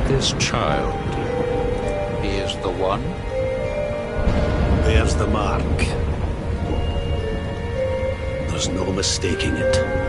This child, he is the one? There's the mark. There's no mistaking it.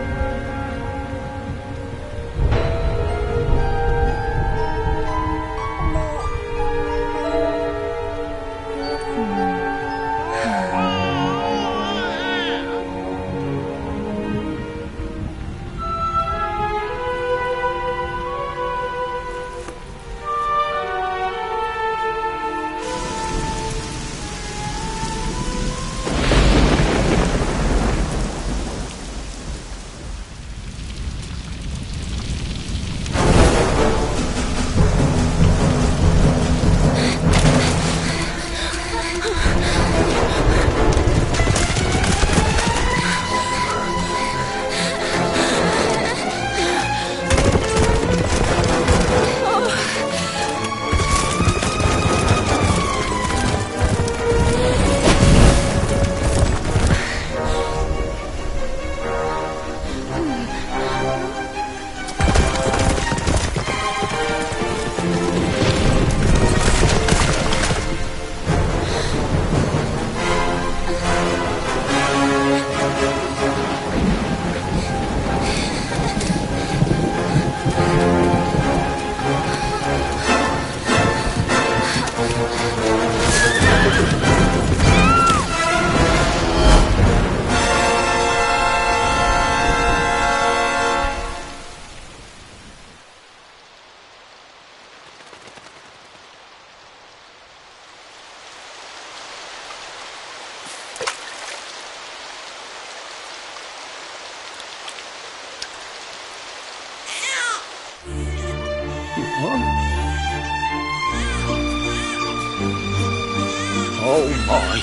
Oh my!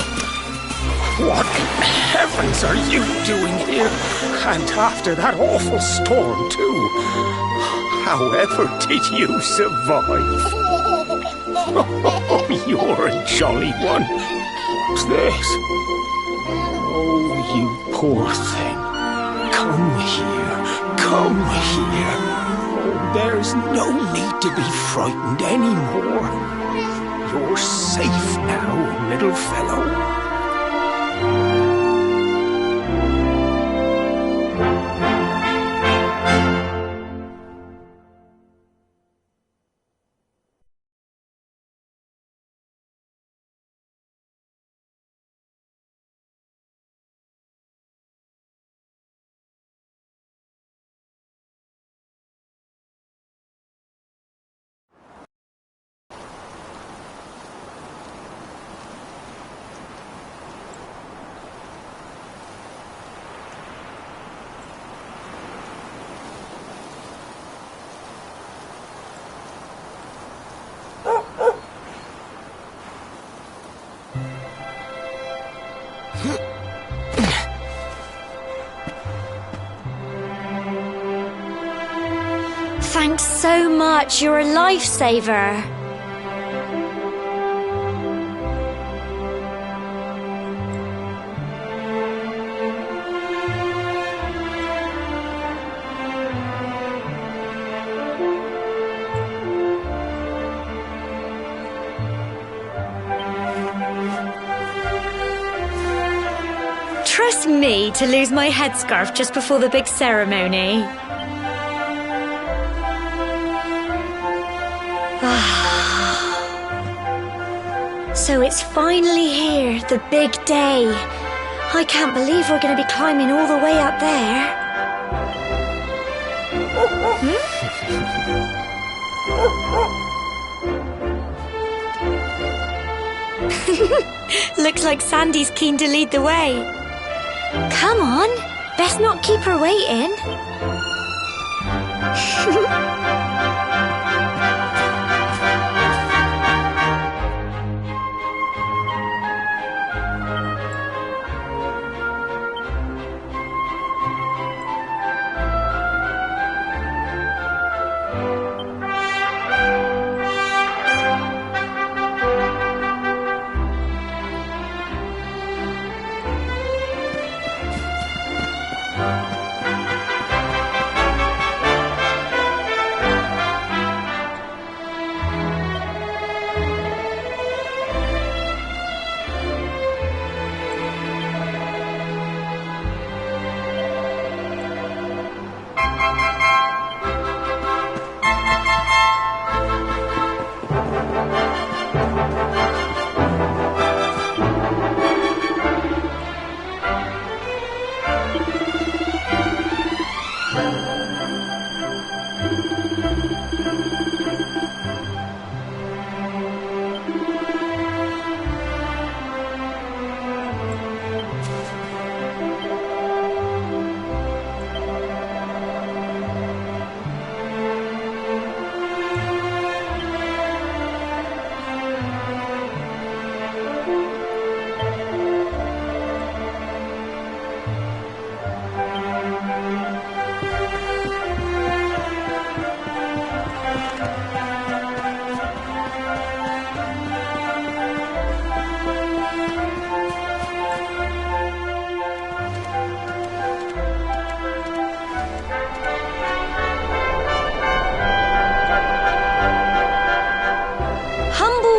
What in heavens are you doing here? And after that awful storm, too. However did you survive? Oh, you're a jolly one. What's this? Oh, you poor thing. Come here. Come here. Oh, there's no need to be frightened anymore. You're safe now, little fellow. Thanks so much, you're a lifesaver. Trust me to lose my headscarf just before the big ceremony. So it's finally here, the big day. I can't believe we're going to be climbing all the way up there. Looks like Sandy's keen to lead the way. Come on, best not keep her waiting.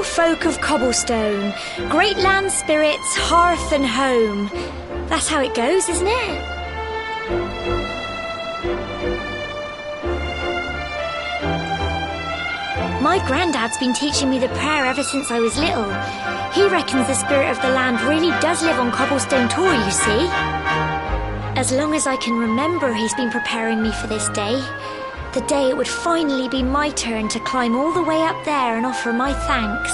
Folk of cobblestone, great land spirits, hearth and home. That's how it goes, isn't it? My granddad's been teaching me the prayer ever since I was little. He reckons the spirit of the land really does live on Cobblestone Tor, you see. As long as I can remember, he's been preparing me for this day. The day it would finally be my turn to climb all the way up there and offer my thanks.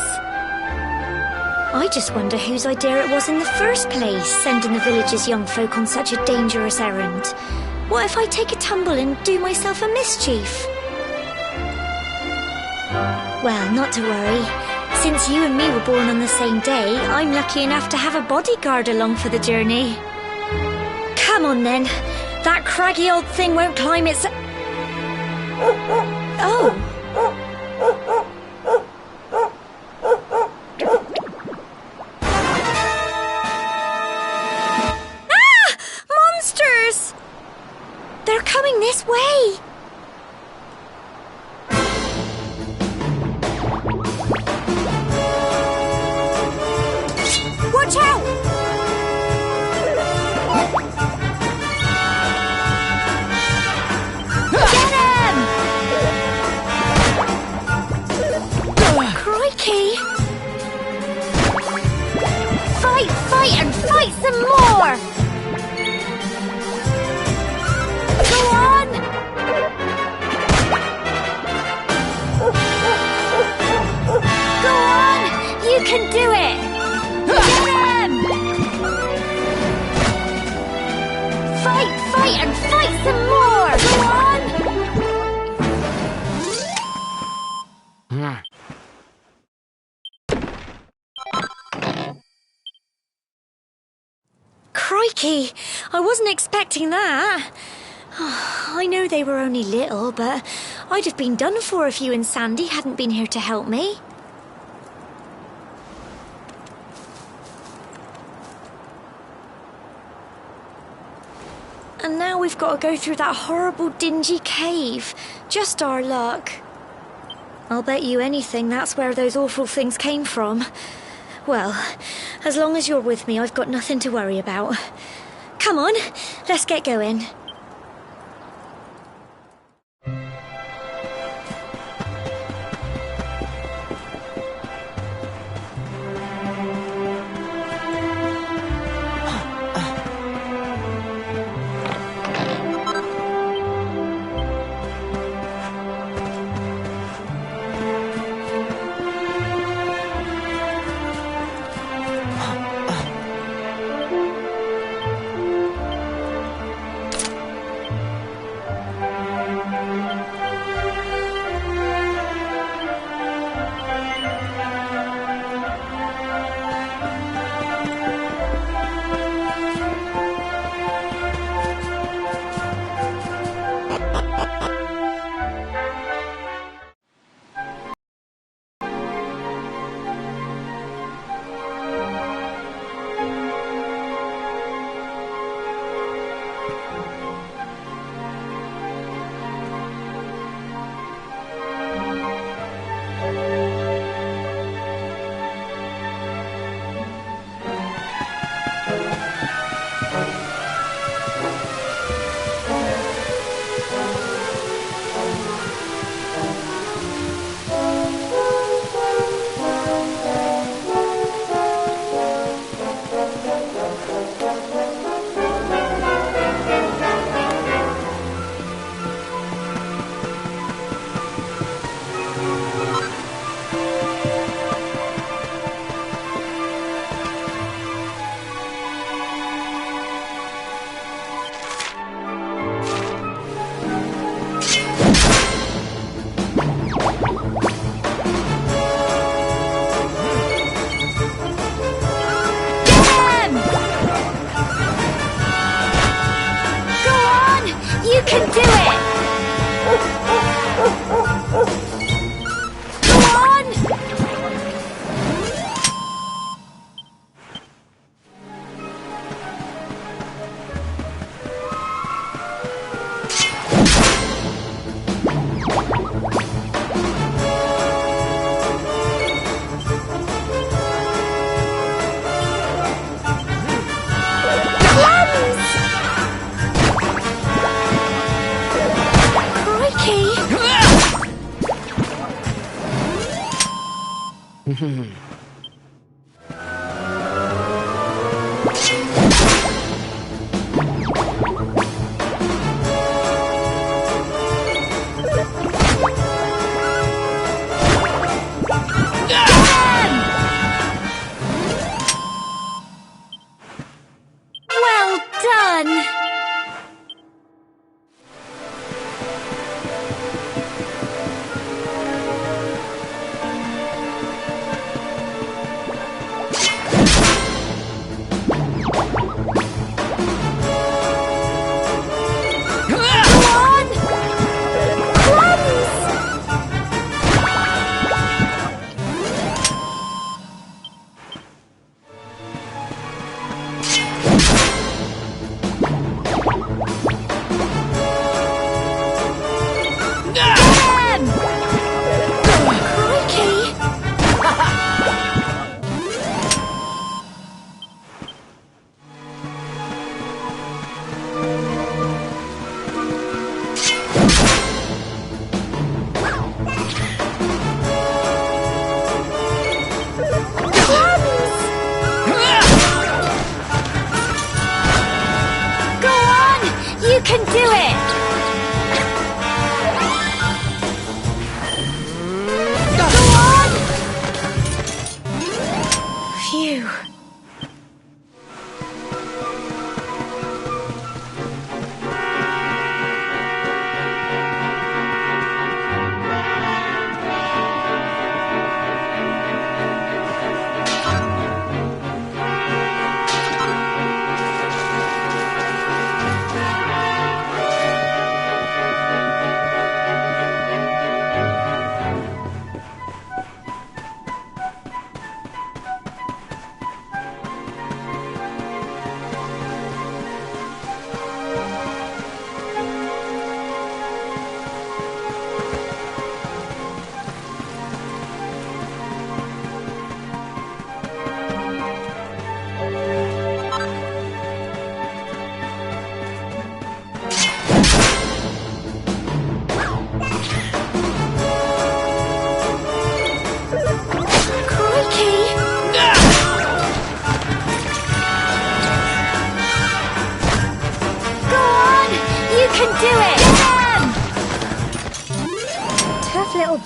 I just wonder whose idea it was in the first place, sending the village's young folk on such a dangerous errand. What if I take a tumble and do myself a mischief? Well, not to worry. Since you and me were born on the same day, I'm lucky enough to have a bodyguard along for the journey. Come on then. That craggy old thing won't climb its... Oh. Ah! Monsters! They're coming this way. Watch out! Get him! Crikey! Fight, and fight some more! Go on! Go on! You can do it! Get him! Fight, and fight some more! Go on! Crikey! I wasn't expecting that. I know they were only little, but I'd have been done for if you and Sandy hadn't been here to help me. And now we've got to go through that horrible dingy cave. Just our luck. I'll bet you anything that's where those awful things came from. Well, as long as you're with me, I've got nothing to worry about. Come on, let's get going. You can do it! Go on! Well done!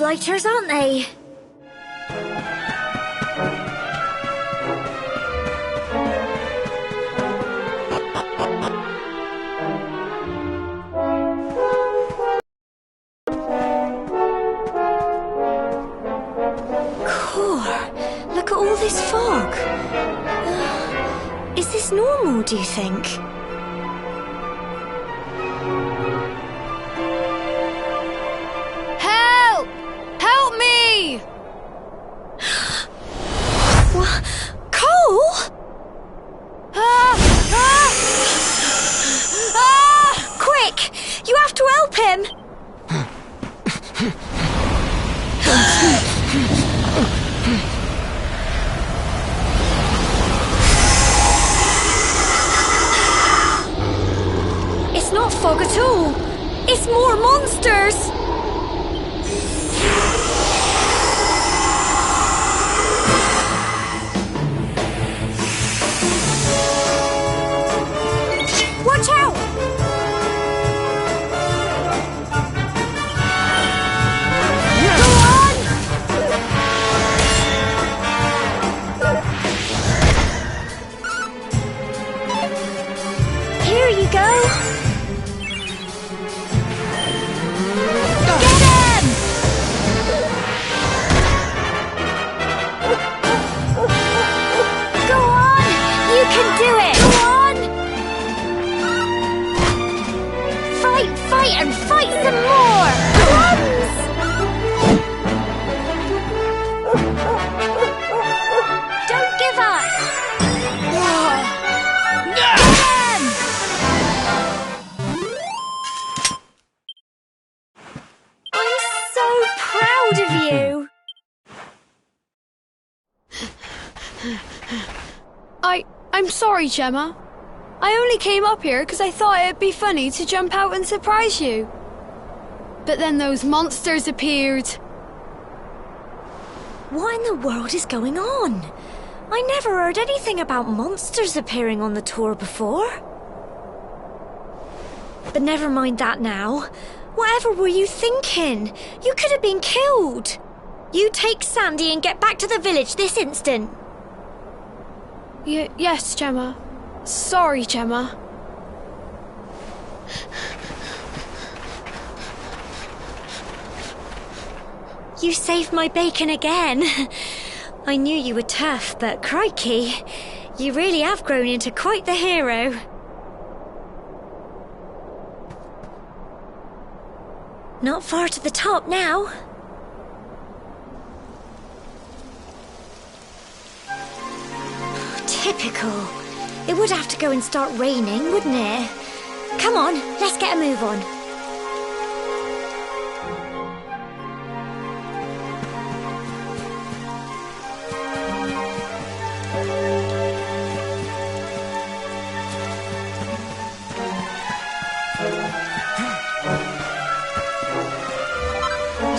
blighters, aren't they? Look at all this fog. Is this normal, do you think? Help! Help me! What? Cole? Quick! You have to help him! It's not fog at all. It's more monsters. Watch out! Go on! Here you go. And fight some more! Runs! Don't give up! Get him! I'm so proud of you! I'm sorry, Gemma. I only came up here because I thought it'd be funny to jump out and surprise you. But then those monsters appeared. What in the world is going on? I never heard anything about monsters appearing on the tour before. But never mind that now. Whatever were you thinking? You could have been killed. You take Sandy and get back to the village this instant. Yes, Gemma. Sorry, Gemma. You saved my bacon again. I knew you were tough, but crikey, you really have grown into quite the hero. Not far to the top now. Typical. It would have to go and start raining, wouldn't it? Come on, let's get a move on.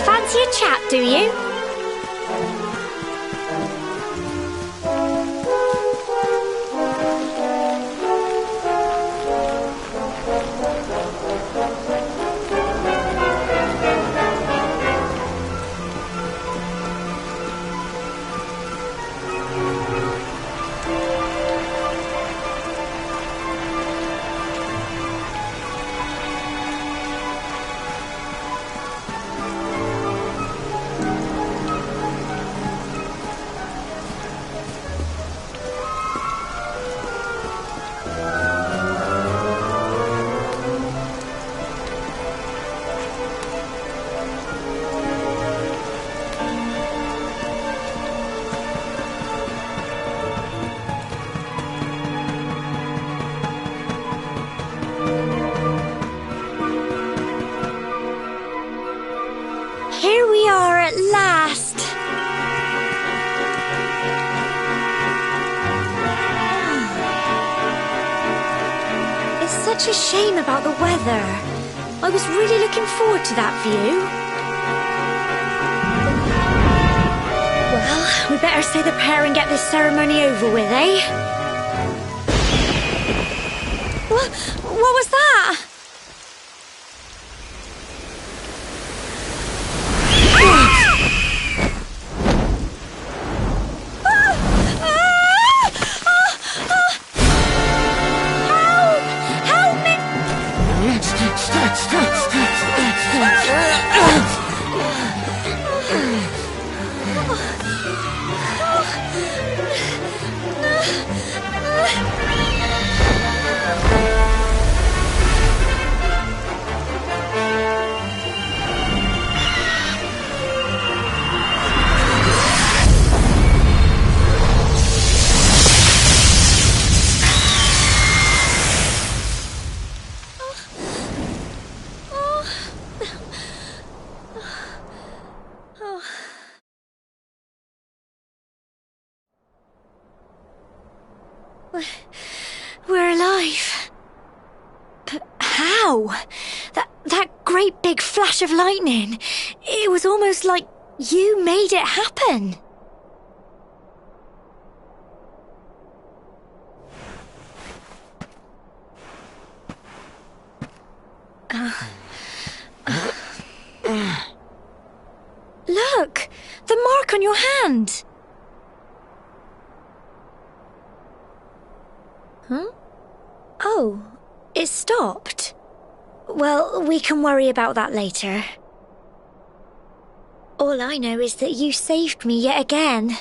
Fancy a chat, do you? Here we are at last. It's such a shame about the weather. I was really looking forward to that view. Well, we better say the prayer and get this ceremony over with, eh? What was that? We're alive. But how? That great big flash of lightning. It was almost like you made it happen. Look! The mark on your hand! Huh? Oh, it stopped. Well, we can worry about that later. All I know is that you saved me yet again.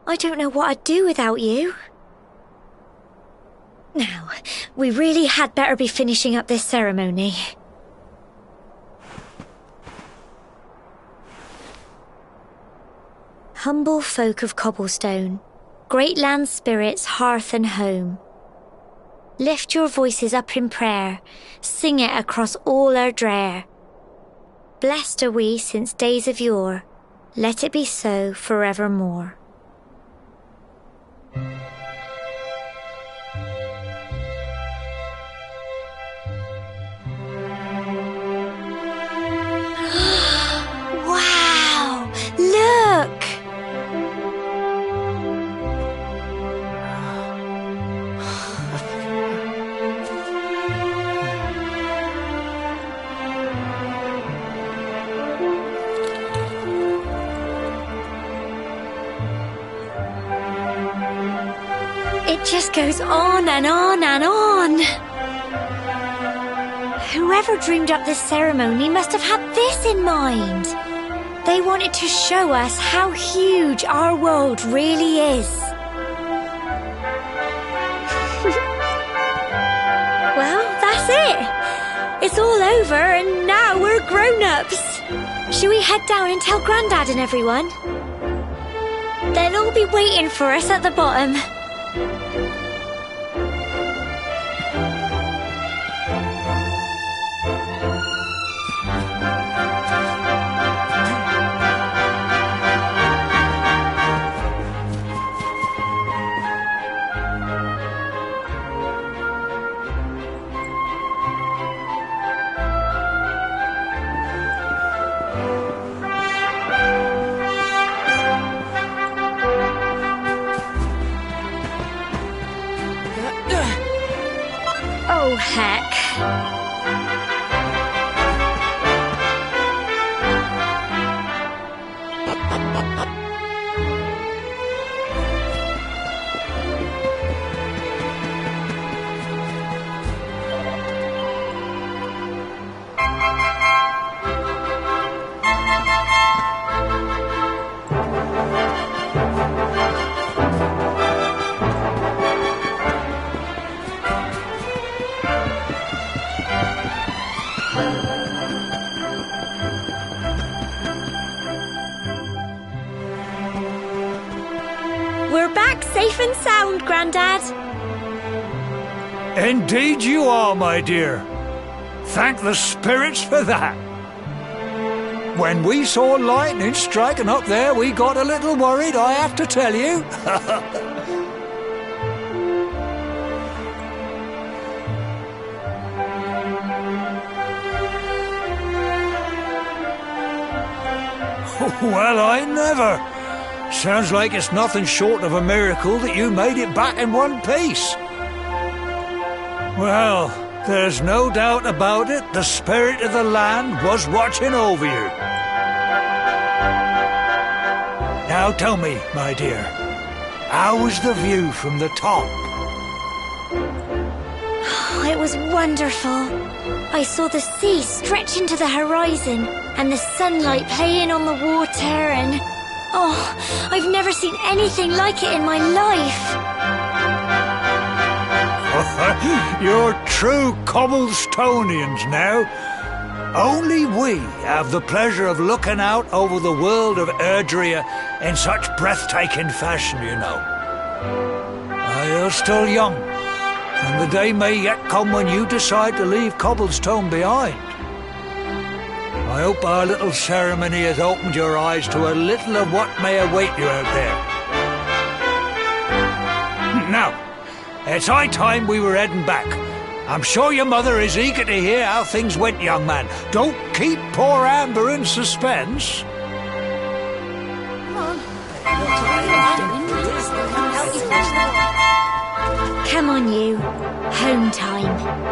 I don't know what I'd do without you. Now, we really had better be finishing up this ceremony. Humble folk of cobblestone, great land spirits, hearth and home. Lift your voices up in prayer, sing it across all our drear. Blessed are we since days of yore, let it be so forevermore. Wow! Look! It just goes on and on and on. Whoever dreamed up this ceremony must have had this in mind. They wanted to show us how huge our world really is. Well, that's it. It's all over and now we're grown-ups. Shall we head down and tell Grandad and everyone? They'll all be waiting for us at the bottom. Oh, heck. We're back safe and sound, Grandad. Indeed you are, my dear. Thank the spirits for that. When we saw lightning striking up there, we got a little worried, I have to tell you. Well, I never. Sounds like it's nothing short of a miracle that you made it back in one piece. Well, there's no doubt about it, the spirit of the land was watching over you. Now tell me, my dear, how was the view from the top? It was wonderful. I saw the sea stretch into the horizon and the sunlight playing on the water and... Oh, I've never seen anything like it in my life. You're true Cobblestonians now. Only we have the pleasure of looking out over the world of Erdrea in such breathtaking fashion, you know. You're still young, and the day may yet come when you decide to leave Cobblestone behind. I hope our little ceremony has opened your eyes to a little of what may await you out there. Now, It's high time we were heading back. I'm sure your mother is eager to hear how things went, young man. Don't keep poor Amber in suspense. Come on, you. Home time.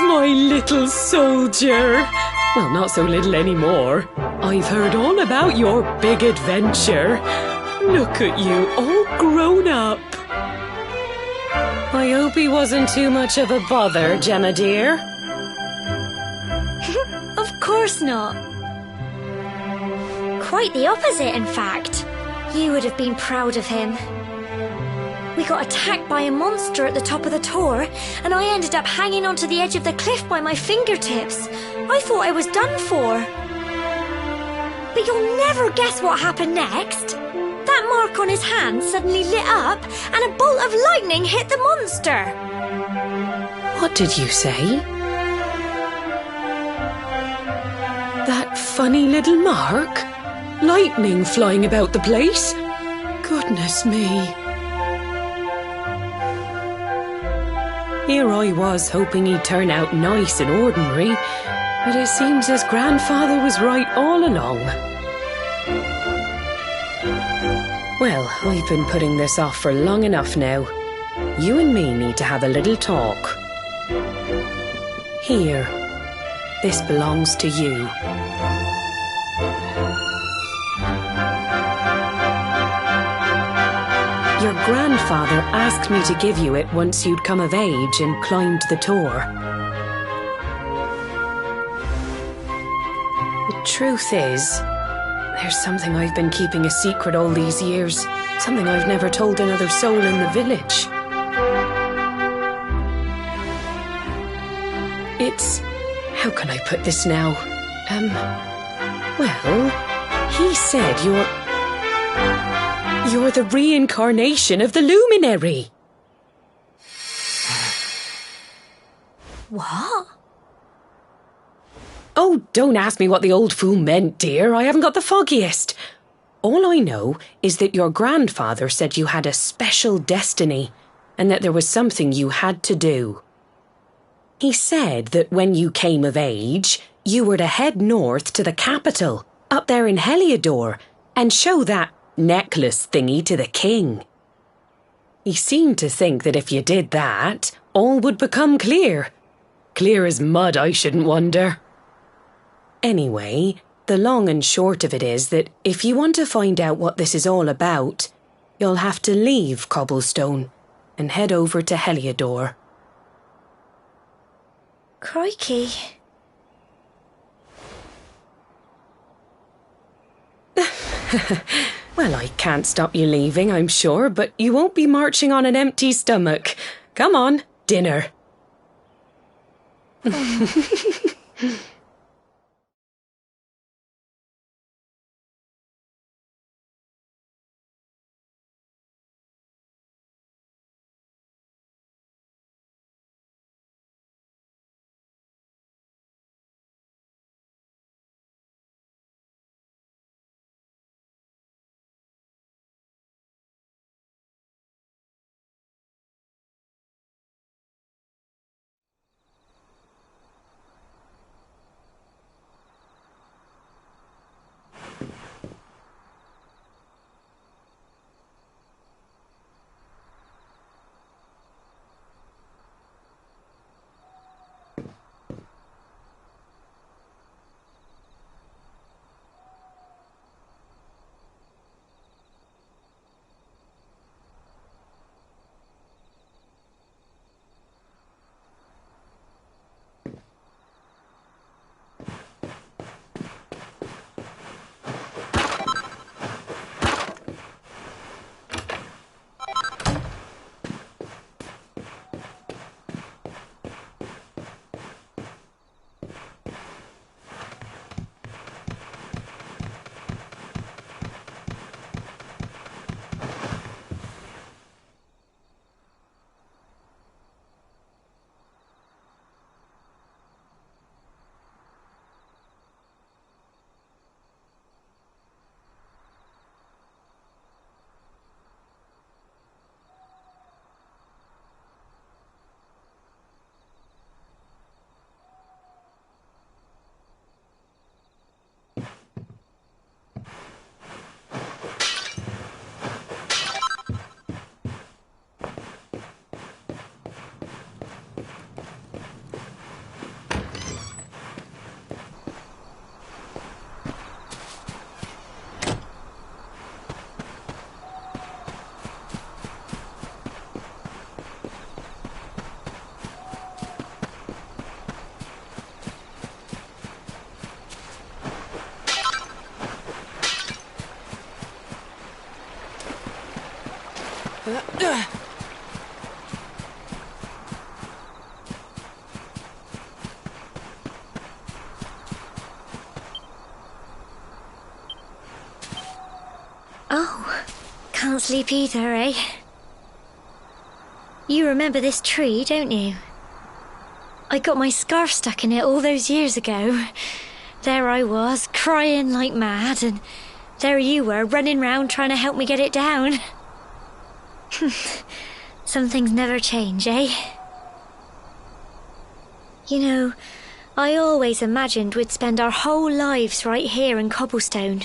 My little soldier. Well, not so little anymore. I've heard all about your big adventure. Look at you, all grown up. I hope he wasn't too much of a bother, Gemma dear. Of course not. Quite the opposite, in fact. You would have been proud of him. We got attacked by a monster at the top of the tor, and I ended up hanging onto the edge of the cliff by my fingertips. I thought I was done for. But you'll never guess what happened next. That mark on his hand suddenly lit up, and a bolt of lightning hit the monster. What did you say? That funny little mark? Lightning flying about the place? Goodness me. Here I was hoping he'd turn out nice and ordinary, but it seems his grandfather was right all along. Well, I've been putting this off for long enough now. You and me need to have a little talk. Here, this belongs to you. Your grandfather asked me to give you it once you'd come of age and climbed the tor. The truth is, there's something I've been keeping a secret all these years. Something I've never told another soul in the village. It's... how can I put this now? Well, he said you're the reincarnation of the luminary. What? Oh, don't ask me what the old fool meant, dear. I haven't got the foggiest. All I know is that your grandfather said you had a special destiny and that there was something you had to do. He said that when you came of age, you were to head north to the capital, up there in Heliodor, and show that necklace thingy to the king. He seemed to think that if you did that, all would become clear. Clear as mud, I shouldn't wonder. Anyway, the long and short of it is that if you want to find out what this is all about, you'll have to leave Cobblestone and head over to Heliodor. Crikey. Well, I can't stop you leaving, I'm sure, but you won't be marching on an empty stomach. Come on, dinner. Oh, can't sleep either, eh? You remember this tree, don't you? I got my scarf stuck in it all those years ago. There I was, crying like mad, and there you were, running round trying to help me get it down. Some things never change, eh? You know, I always imagined we'd spend our whole lives right here in Cobblestone.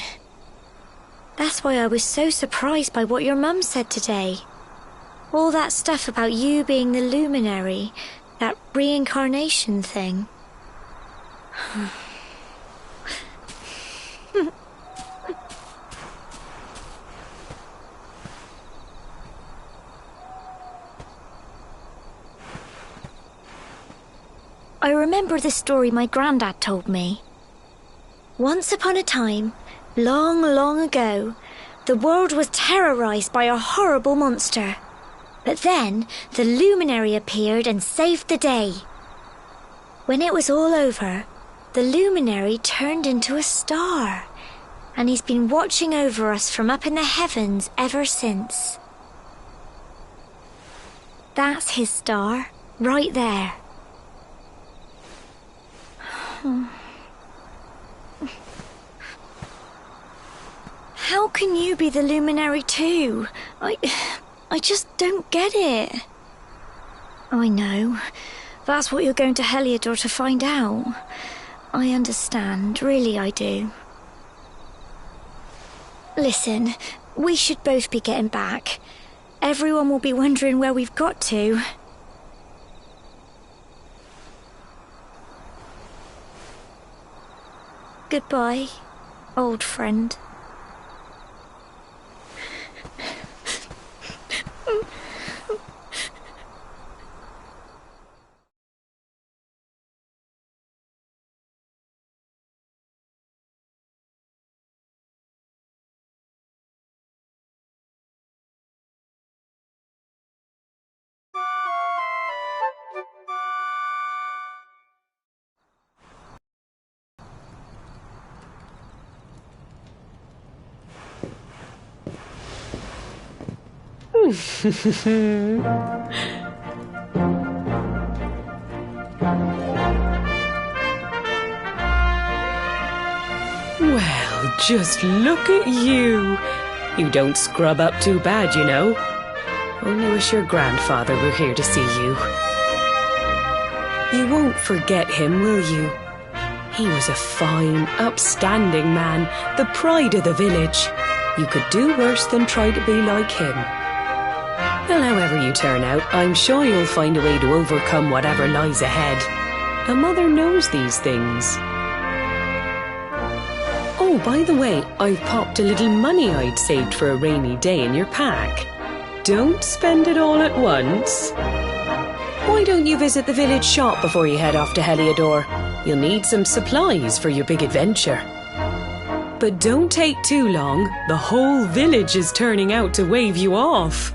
That's why I was so surprised by what your mum said today. All that stuff about you being the luminary, that reincarnation thing. I remember the story my granddad told me. Once upon a time, long, long ago, the world was terrorized by a horrible monster. But then, the luminary appeared and saved the day. When it was all over, the luminary turned into a star, and he's been watching over us from up in the heavens ever since. That's his star, right there. How can you be the luminary too? I just don't get it. I know. That's what you're going to Heliodor to find out. I understand, really I do. Listen, we should both be getting back. Everyone will be wondering where we've got to. Goodbye, old friend. Well, just look at you. You don't scrub up too bad, you know. Only wish your grandfather were here to see you. You won't forget him, will you? He was a fine, upstanding man, the pride of the village. You could do worse than try to be like him. Well, however you turn out, I'm sure you'll find a way to overcome whatever lies ahead. A mother knows these things. Oh, by the way, I've popped a little money I'd saved for a rainy day in your pack. Don't spend it all at once. Why don't you visit the village shop before you head off to Heliodor? You'll need some supplies for your big adventure. But don't take too long. The whole village is turning out to wave you off.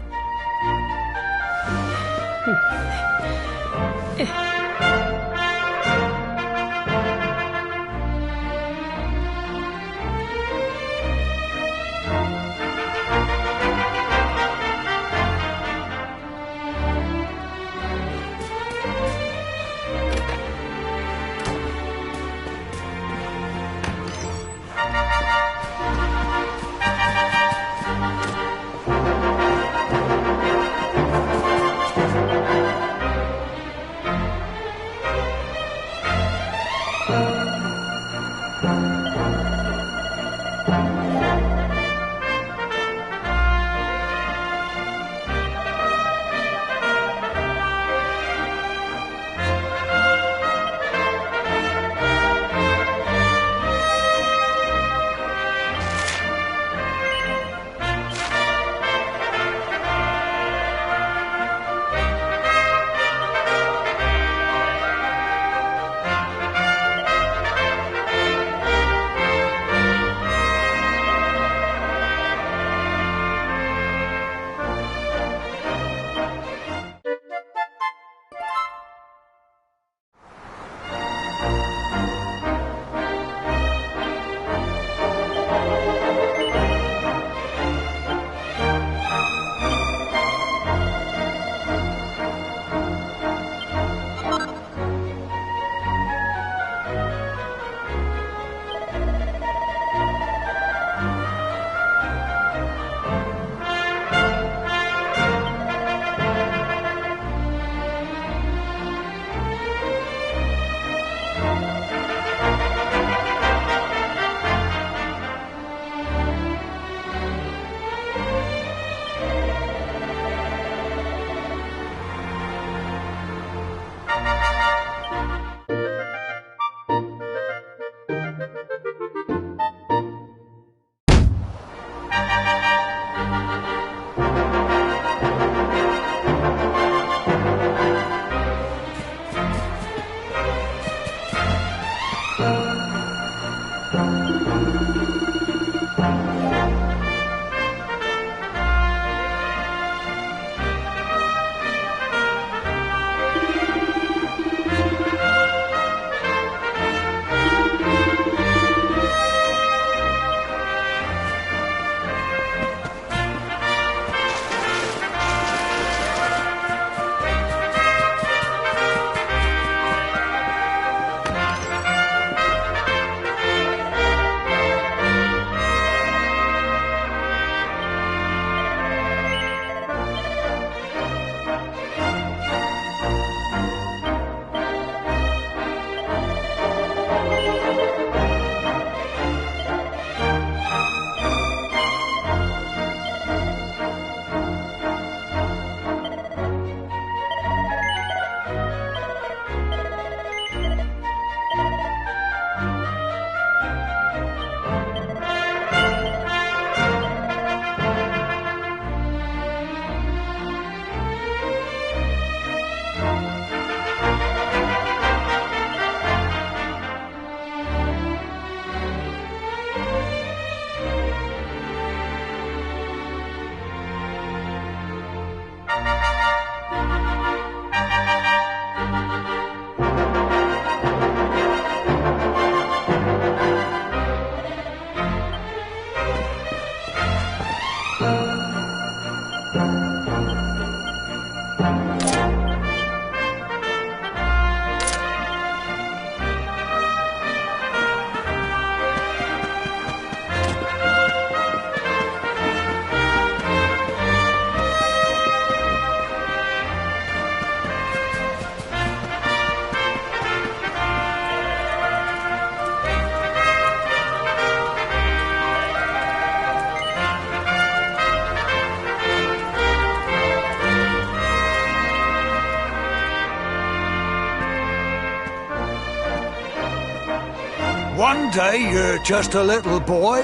One day you're just a little boy,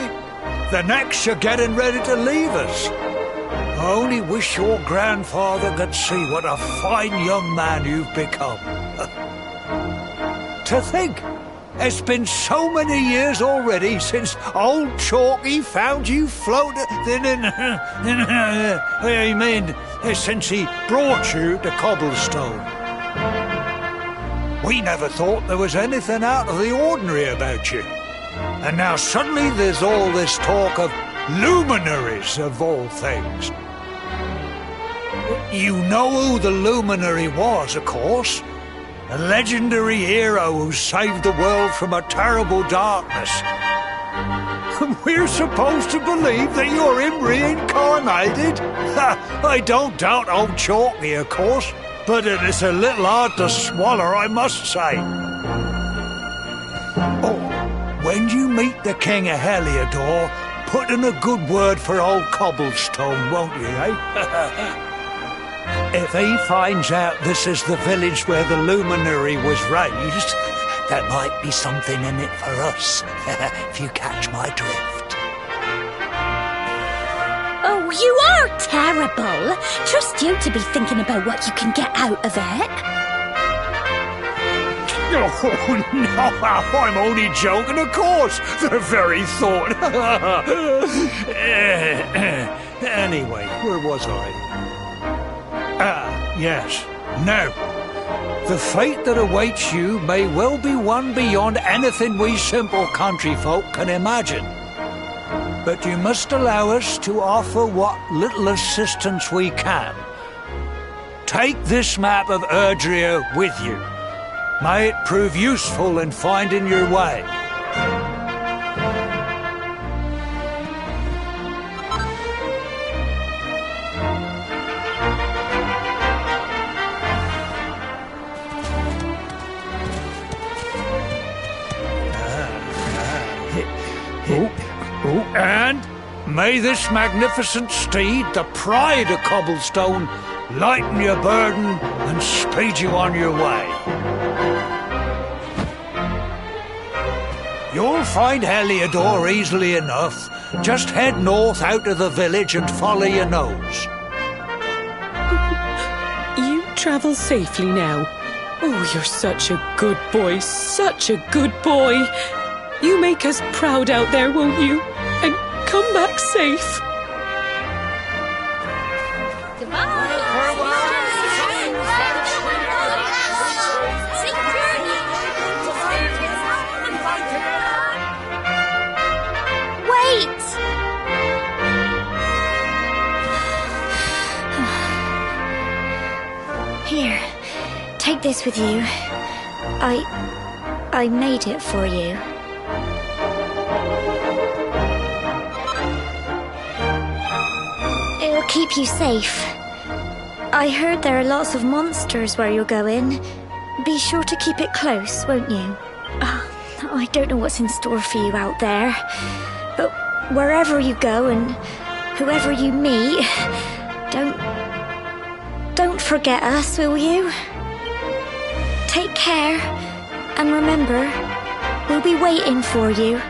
the next you're getting ready to leave us. I only wish your grandfather could see what a fine young man you've become. To think, it's been so many years already since old Chalky found you floating since he brought you to Cobblestone. We never thought there was anything out of the ordinary about you. And now suddenly there's all this talk of luminaries, of all things. You know who the luminary was, of course. A legendary hero who saved the world from a terrible darkness. We're supposed to believe that you're him reincarnated? I don't doubt old Chalky, of course. But it is a little hard to swallow, I must say. Oh, when you meet the King of Heliodor, put in a good word for old Cobblestone, won't you, eh? If he finds out this is the village where the luminary was raised, there might be something in it for us, if you catch my drift. Oh, you are terrible. Trust you to be thinking about what you can get out of it. Oh, no, I'm only joking, of course. The very thought. Anyway, where was I? Yes. Now, the fate that awaits you may well be one beyond anything we simple country folk can imagine. But you must allow us to offer what little assistance we can. Take this map of Erdrea with you. May it prove useful in finding your way. And may this magnificent steed, the pride of Cobblestone, lighten your burden and speed you on your way. You'll find Heliodor easily enough. Just head north out of the village and follow your nose. You travel safely now. Oh, you're such a good boy, such a good boy. You make us proud out there, won't you? And come back safe. Wait! Here, take this with you. I made it for you. It'll keep you safe. I heard there are lots of monsters where you're going. Be sure to keep it close, won't you? I don't know what's in store for you out there, but wherever you go and whoever you meet, don't forget us, will you? Take care, and remember, we'll be waiting for you.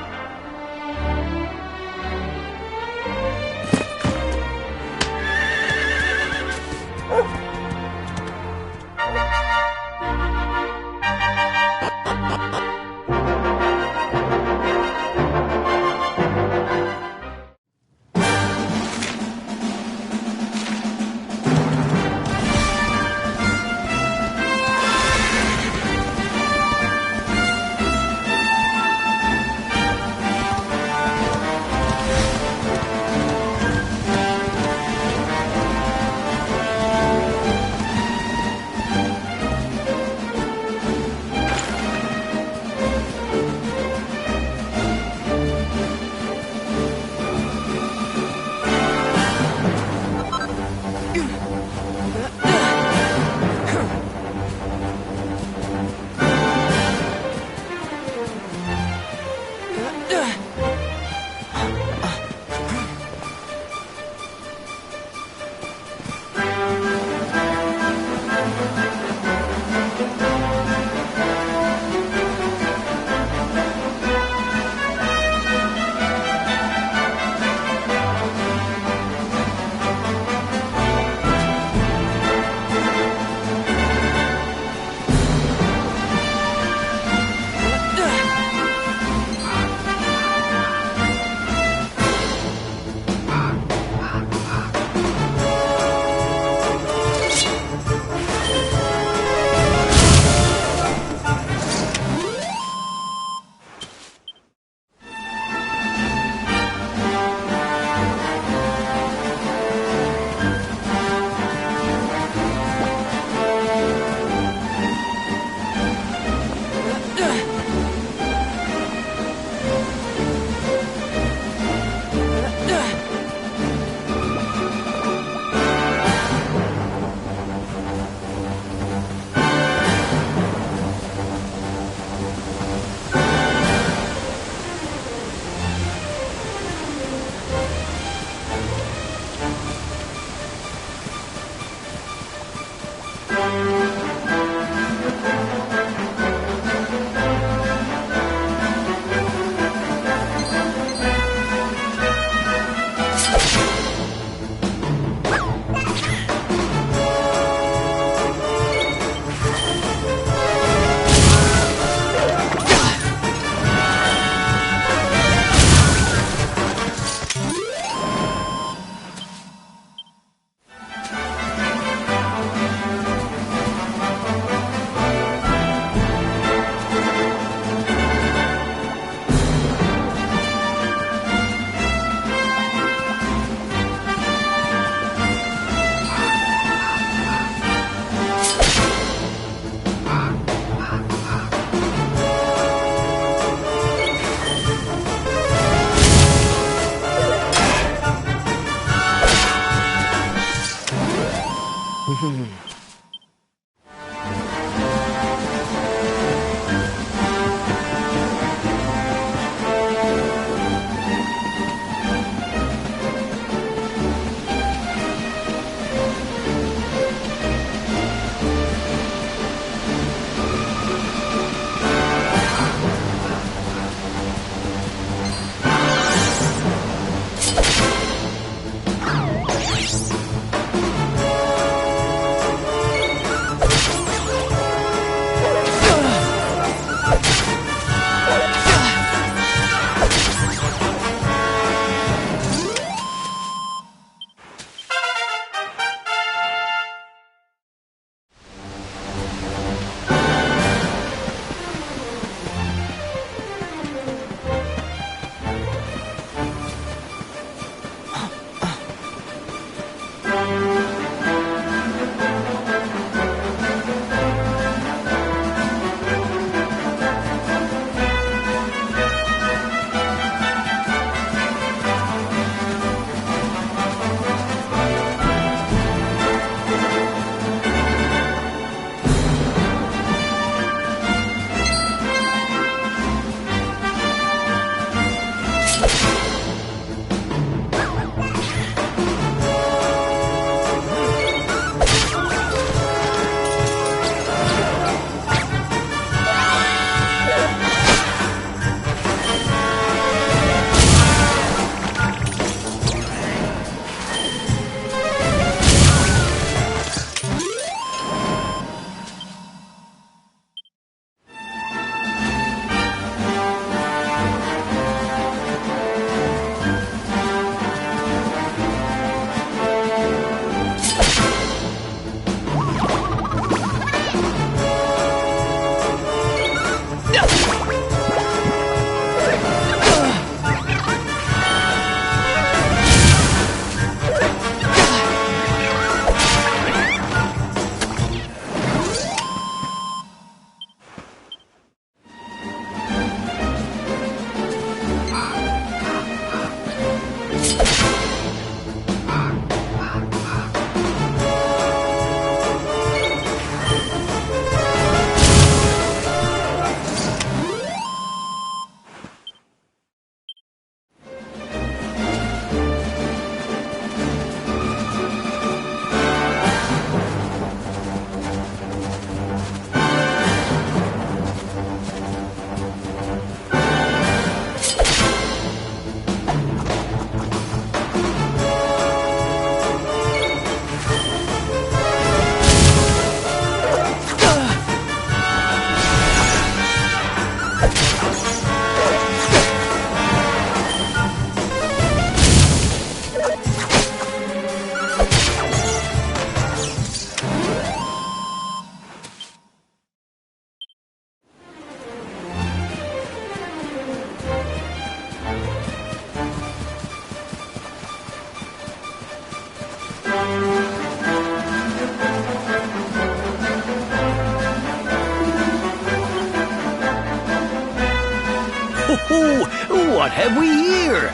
Oh, what have we here?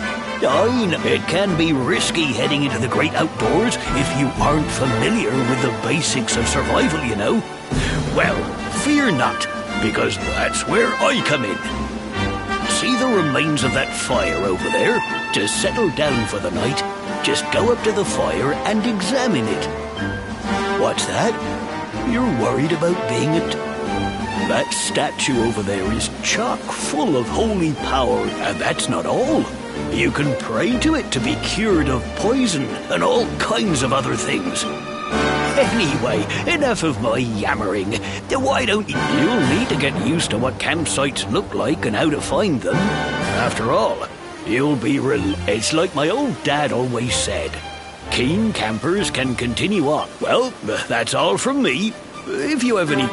I know it can be risky heading into the great outdoors if you aren't familiar with the basics of survival, you know. Well, fear not, because that's where I come in. See the remains of that fire over there? To settle down for the night, just go up to the fire and examine it. What's that? You're worried about being That statue over there is chock full of holy power, and that's not all. You can pray to it to be cured of poison and all kinds of other things. Anyway, enough of my yammering. Why don't you? You'll need to get used to what campsites look like and how to find them. After all, you'll be It's like my old dad always said. Keen campers can continue on. Well, that's all from me. If you have any...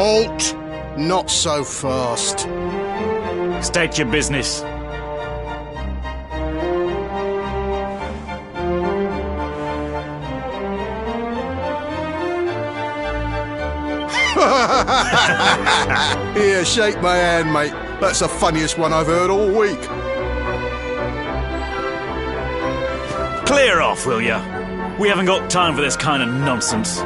Halt! Not so fast. State your business. Here, shake my hand, mate. That's the funniest one I've heard all week. Clear off, will ya? We haven't got time for this kind of nonsense.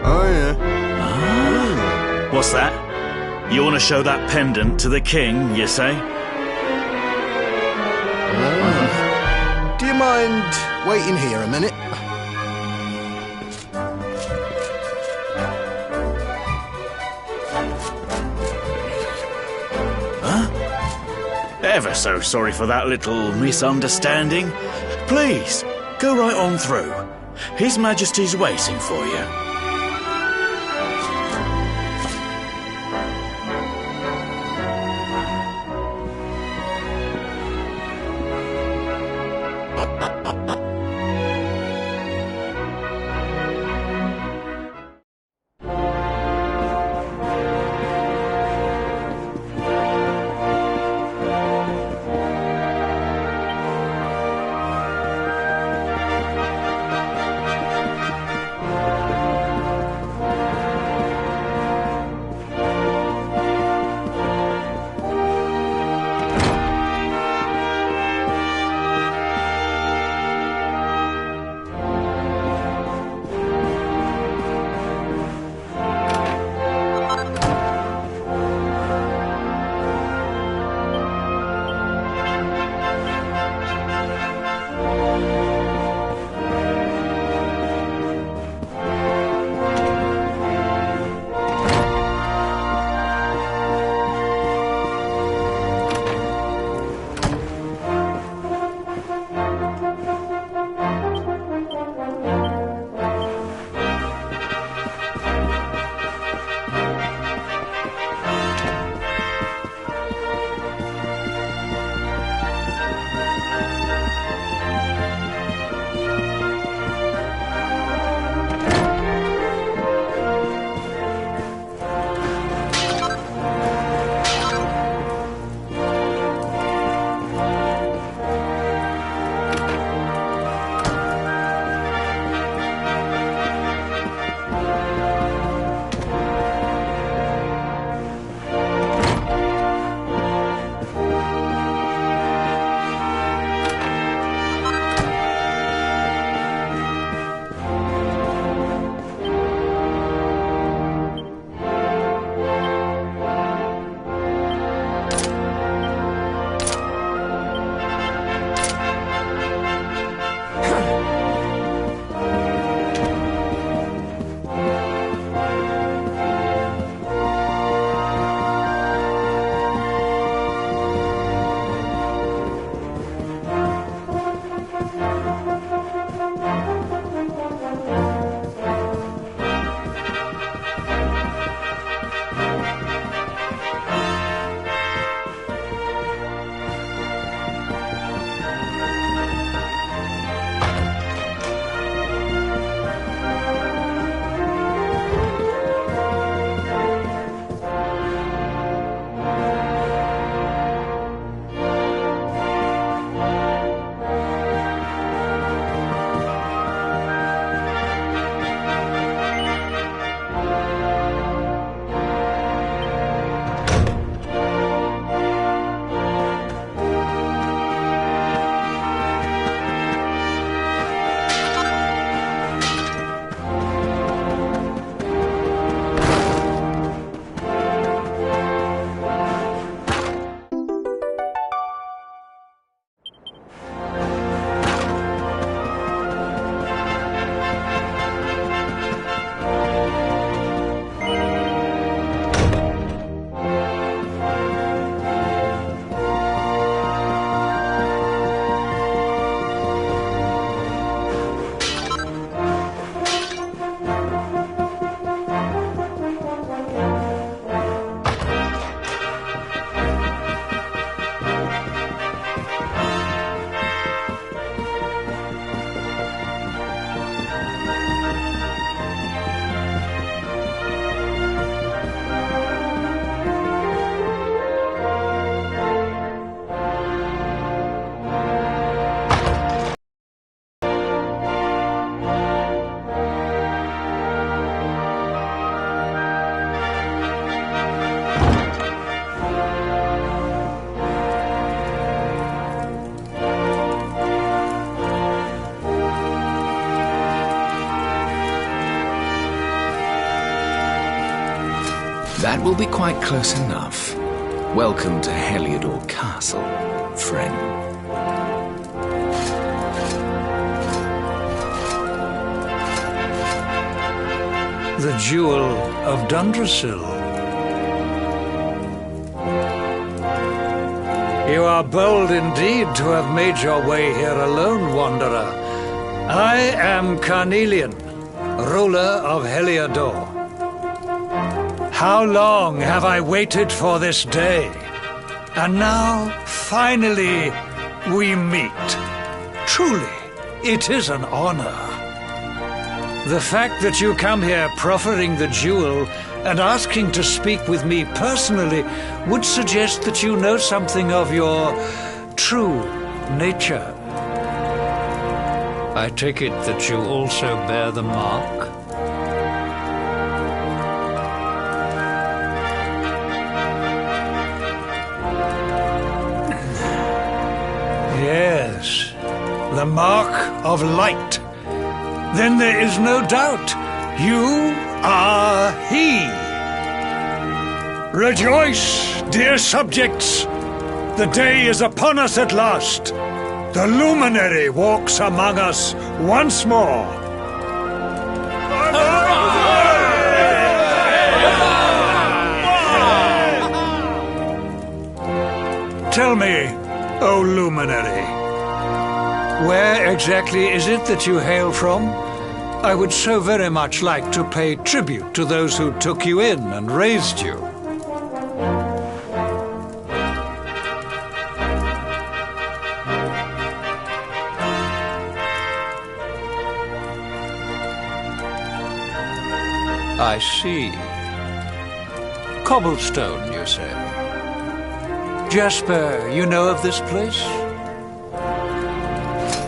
Oh, yeah. Ah. What's that? You want to show that pendant to the king, you say? Do you mind waiting here a minute? Ever so sorry for that little misunderstanding. Please, go right on through. His Majesty's waiting for you. That will be quite close enough. Welcome to Heliodor Castle, friend. The Jewel of Dundrasil. You are bold indeed to have made your way here alone, Wanderer. I am Carnelian, ruler of Heliodor. How long have I waited for this day? And now, finally, we meet. Truly, it is an honor. The fact that you come here proffering the jewel and asking to speak with me personally would suggest that you know something of your true nature. I take it that you also bear the mark? Yes, the mark of light. Then there is no doubt, you are he. Rejoice, dear subjects. The day is upon us at last. The luminary walks among us once more. Tell me, O luminary, where exactly is it that you hail from? I would so very much like to pay tribute to those who took you in and raised you. I see. Cobblestone, you say? Jasper, you know of this place?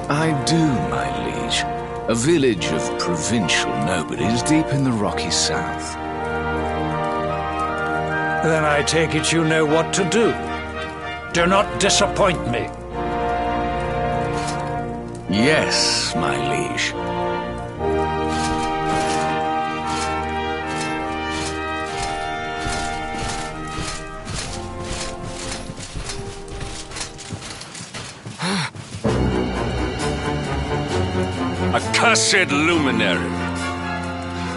I do, my liege. A village of provincial nobles deep in the rocky south. Then I take it you know what to do. Do not disappoint me. Yes, my liege. Accursed luminary!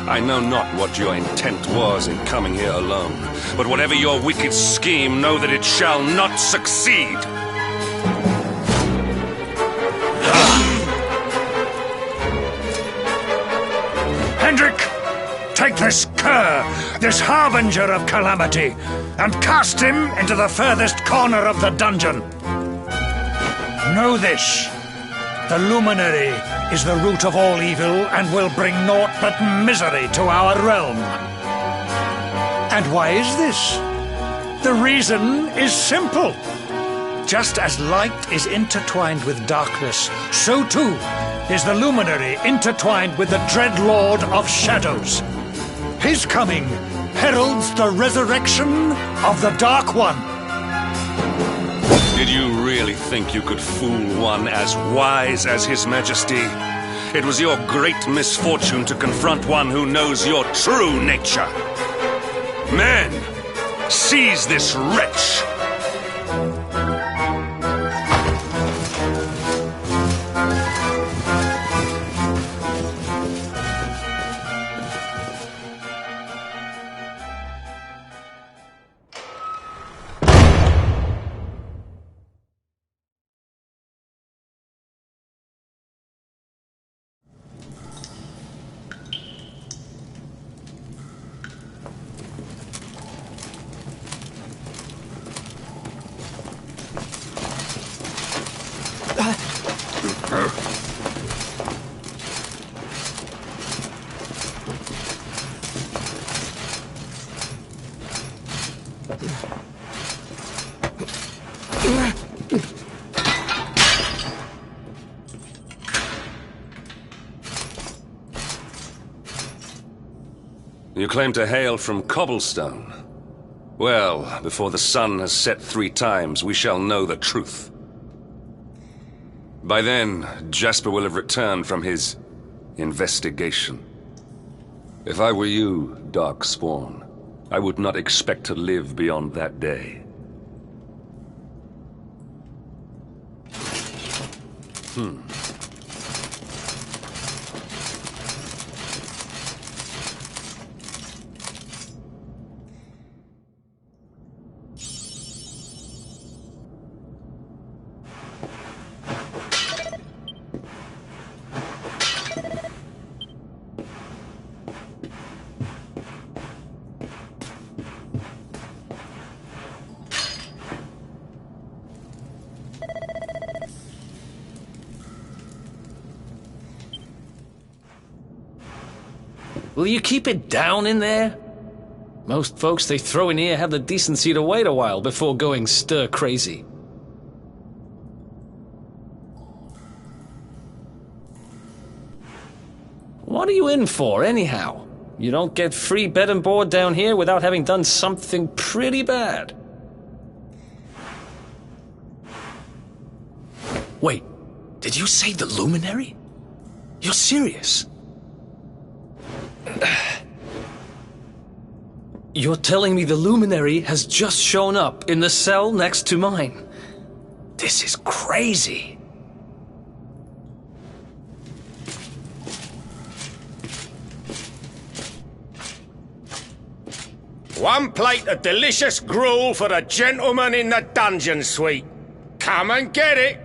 I know not what your intent was in coming here alone, but whatever your wicked scheme, know that it shall not succeed! Hendrik, take this cur, this harbinger of calamity, and cast him into the furthest corner of the dungeon. Know this. The luminary is the root of all evil and will bring naught but misery to our realm. And why is this? The reason is simple. Just as light is intertwined with darkness, so too is the luminary intertwined with the dread Lord of Shadows. His coming heralds the resurrection of the Dark One. Did you really think you could fool one as wise as His Majesty? It was your great misfortune to confront one who knows your true nature. Men, seize this wretch! You claim to hail from Cobblestone. Well, before the sun has set 3 times, we shall know the truth. By then, Jasper will have returned from his investigation. If I were you, Darkspawn, I would not expect to live beyond that day. Will you keep it down in there? Most folks they throw in here have the decency to wait a while before going stir crazy. What are you in for, anyhow? You don't get free bed and board down here without having done something pretty bad. Wait, did you say the Luminary? You're serious? You're telling me the Luminary has just shown up in the cell next to mine? This is crazy. One plate of delicious gruel for the gentleman in the dungeon suite. Come and get it.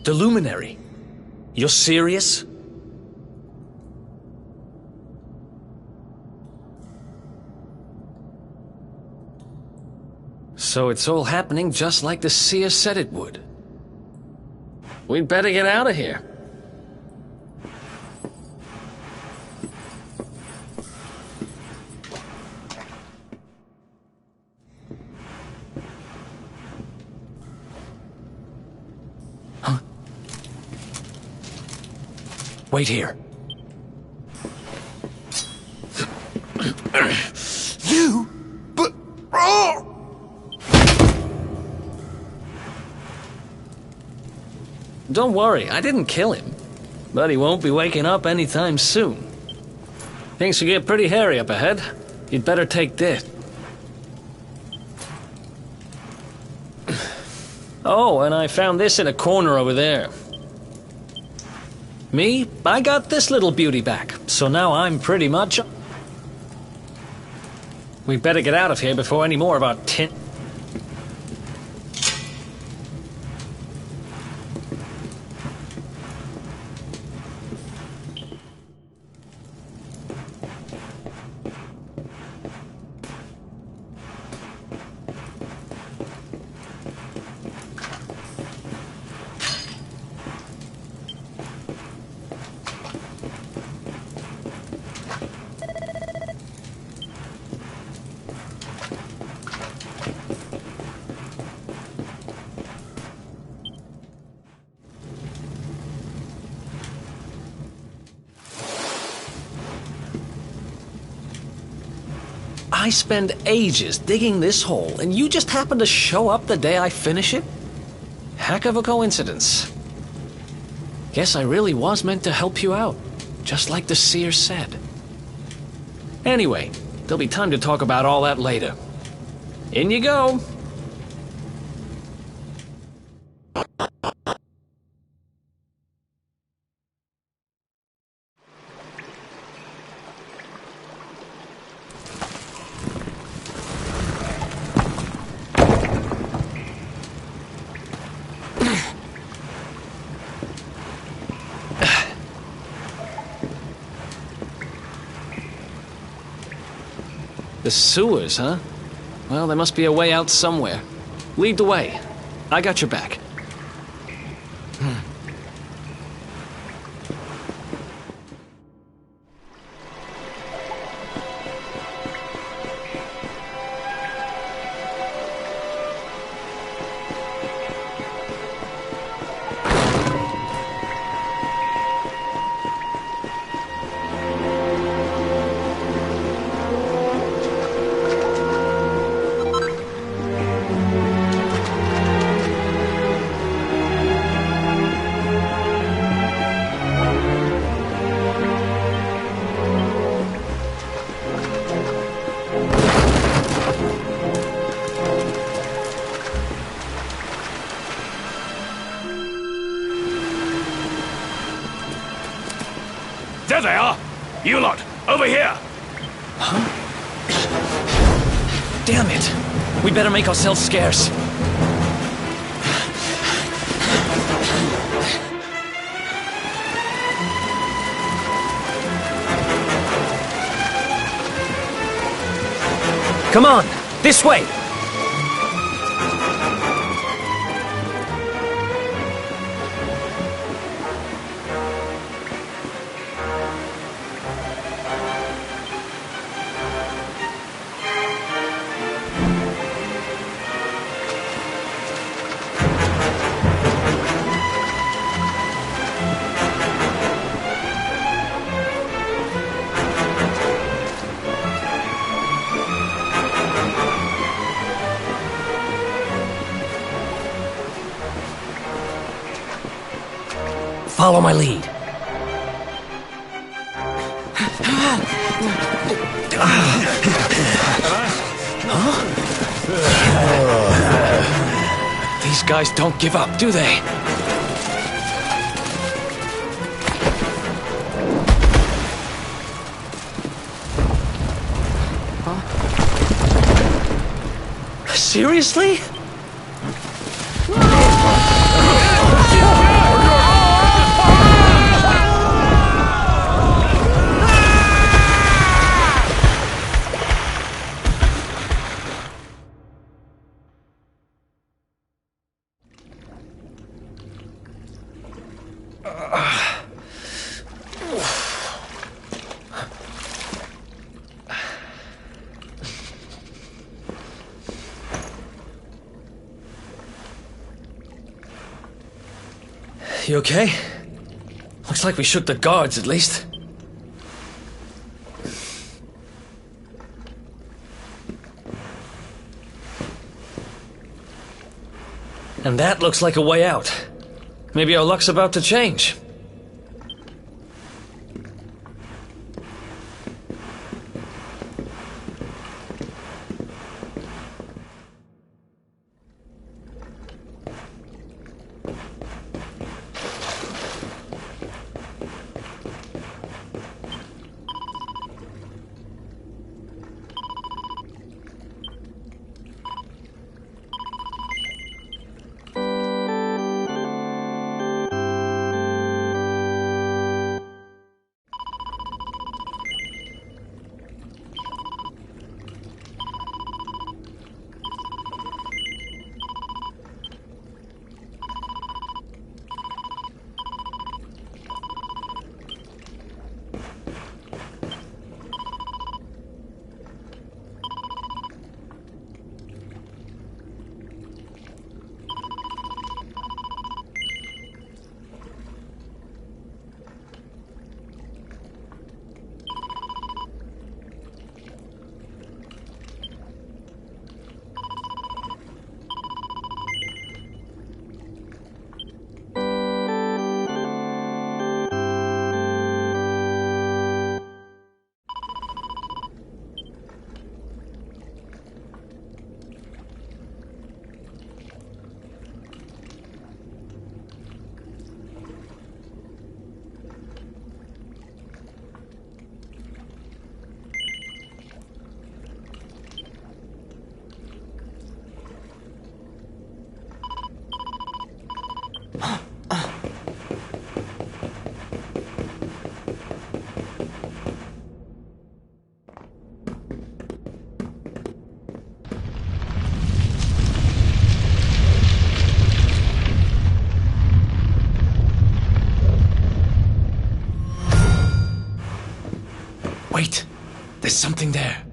The Luminary? You're serious? So it's all happening just like the seer said it would. We'd better get out of here. Wait here. You? But... Oh! Don't worry, I didn't kill him. But he won't be waking up anytime soon. Things will get pretty hairy up ahead. You'd better take this. Oh, and I found this in a corner over there. Me, I got this little beauty back, so now I'm pretty much... We'd better get out of here before any more of our tin... I spend ages digging this hole, and you just happen to show up the day I finish it? Heck of a coincidence. Guess I really was meant to help you out, just like the seer said. Anyway, there'll be time to talk about all that later. In you go. The sewers, huh? Well, there must be a way out somewhere. Lead the way. I got your back. There they are! You lot, over here! Huh? Damn it! We better make ourselves scarce. Come on! This way! Follow my lead. These guys don't give up, do they? Seriously? You okay? Looks like we shook the guards, at least. And that looks like a way out. Maybe our luck's about to change. Wait, there's something there.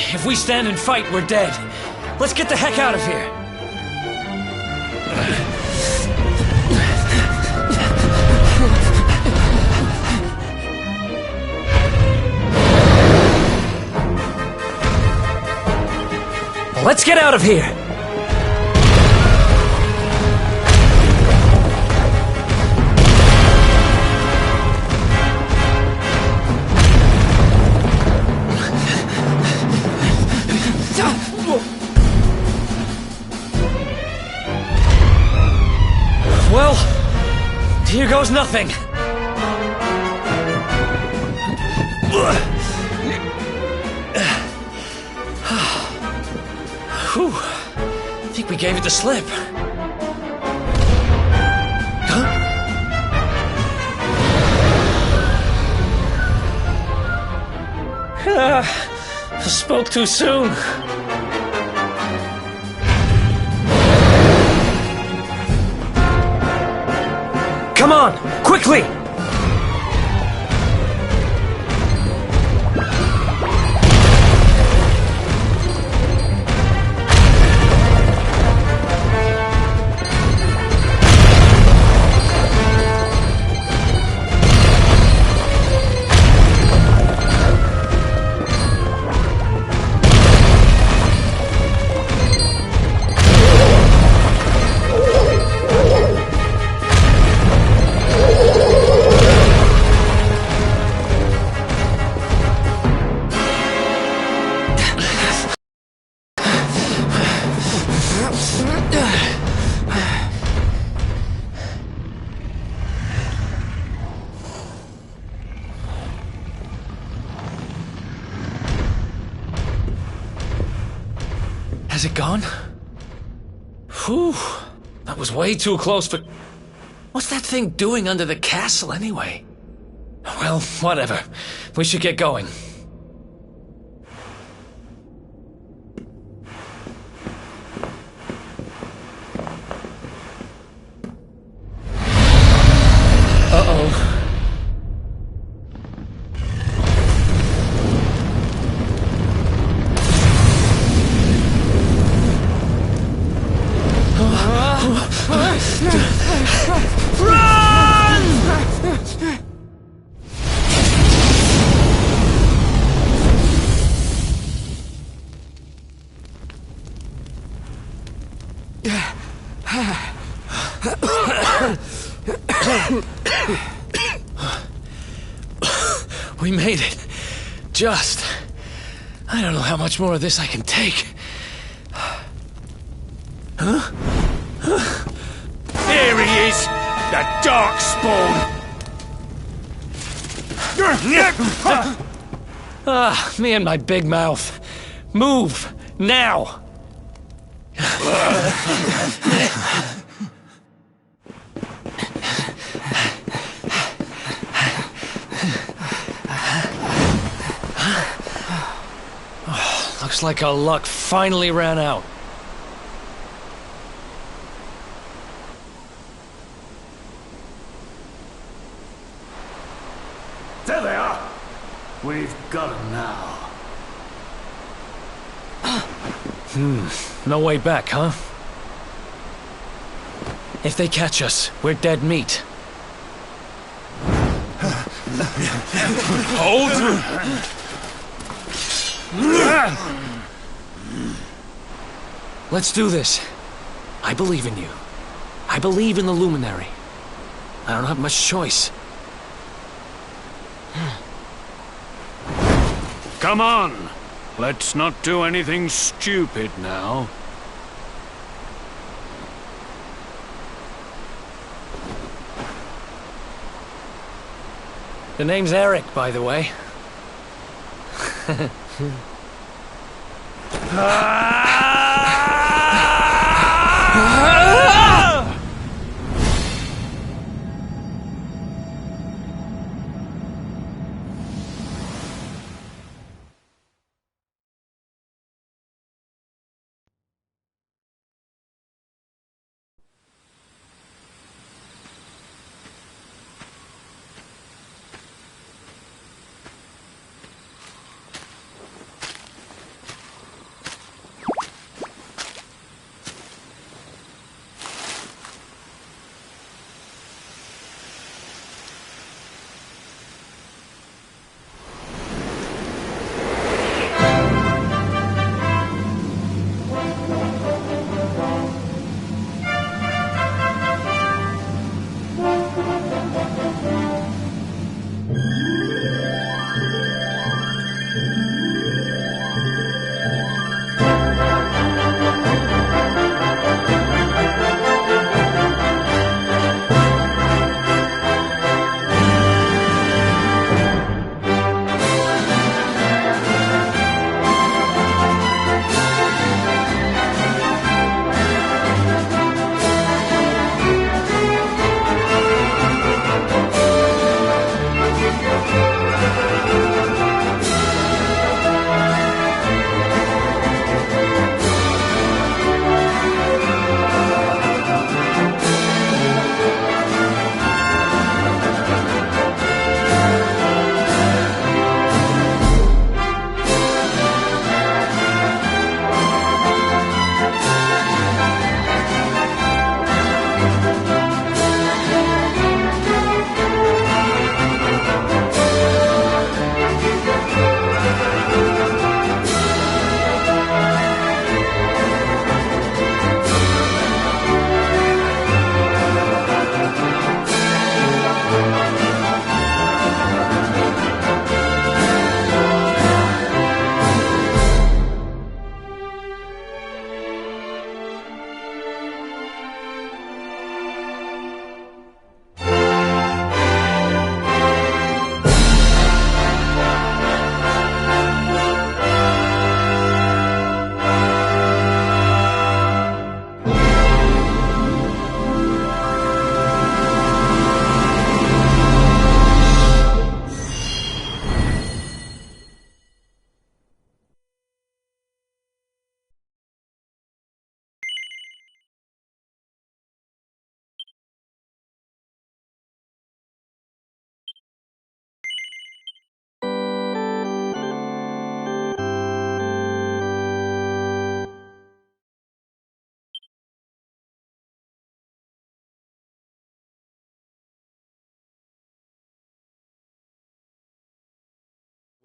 If we stand and fight, we're dead. Let's get the heck out of here. Let's get out of here! Well, here goes nothing. Whew. I think we gave it the slip. I spoke too soon. Come on, quickly! Has it gone? Whew. That was way too close for... What's that thing doing under the castle, anyway? Well, whatever. We should get going. Uh-oh. We made it. Just. I don't know how much more of this I can take. Huh? There he is! The Darkspawn! Ah, me and my big mouth. Move! Now! Looks like our luck finally ran out. There they are! We've got them now. No way back, huh? If they catch us, we're dead meat. Hold! Let's do this. I believe in you. I believe in the Luminary. I don't have much choice. Come on! Let's not do anything stupid now. The name's Eric, by the way.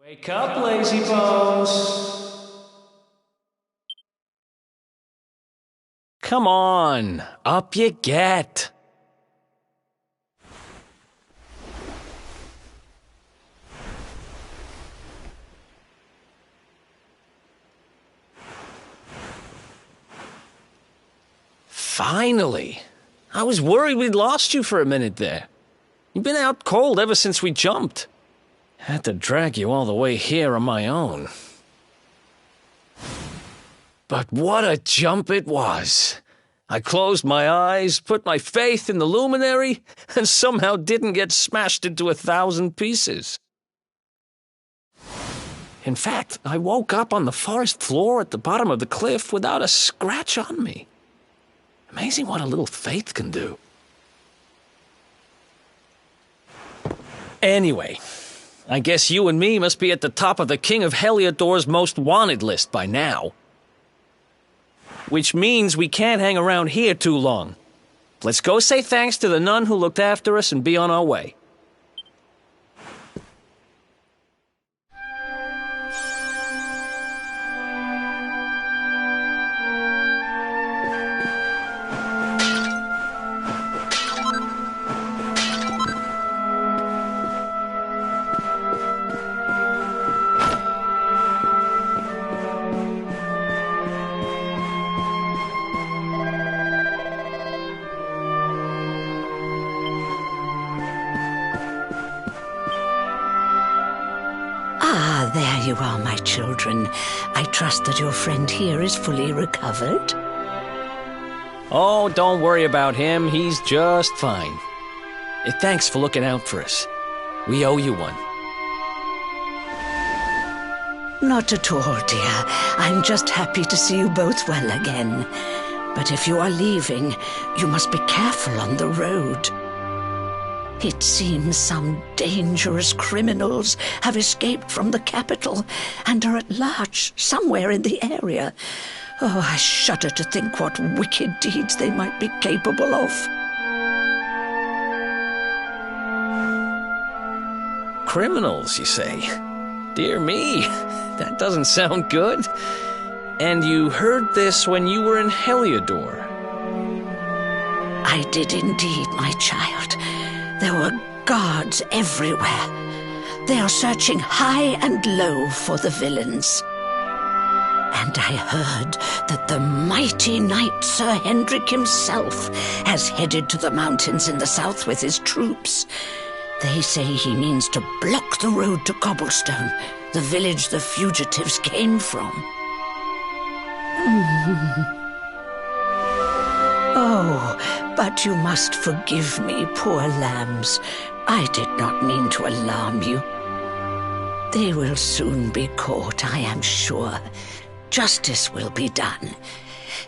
Wake up, lazy bones! Come on, up you get! Finally! I was worried we'd lost you for a minute there. You've been out cold ever since we jumped. Had to drag you all the way here on my own. But what a jump it was! I closed my eyes, put my faith in the luminary, and somehow didn't get smashed into 1,000 pieces. In fact, I woke up on the forest floor at the bottom of the cliff without a scratch on me. Amazing what a little faith can do. Anyway, I guess you and me must be at the top of the King of Heliodor's most wanted list by now. Which means we can't hang around here too long. Let's go say thanks to the nun who looked after us and be on our way. There you are, my children. I trust that your friend here is fully recovered. Oh, don't worry about him. He's just fine. Thanks for looking out for us. We owe you one. Not at all, dear. I'm just happy to see you both well again. But if you are leaving, you must be careful on the road. It seems some dangerous criminals have escaped from the capital and are at large somewhere in the area. Oh, I shudder to think what wicked deeds they might be capable of. Criminals, you say? Dear me, that doesn't sound good. And you heard this when you were in Heliodor? I did indeed, my child. There were guards everywhere. They are searching high and low for the villains. And I heard that the mighty knight Sir Hendrik himself has headed to the mountains in the south with his troops. They say he means to block the road to Cobblestone, the village the fugitives came from. Oh, but you must forgive me, poor lambs. I did not mean to alarm you. They will soon be caught, I am sure. Justice will be done.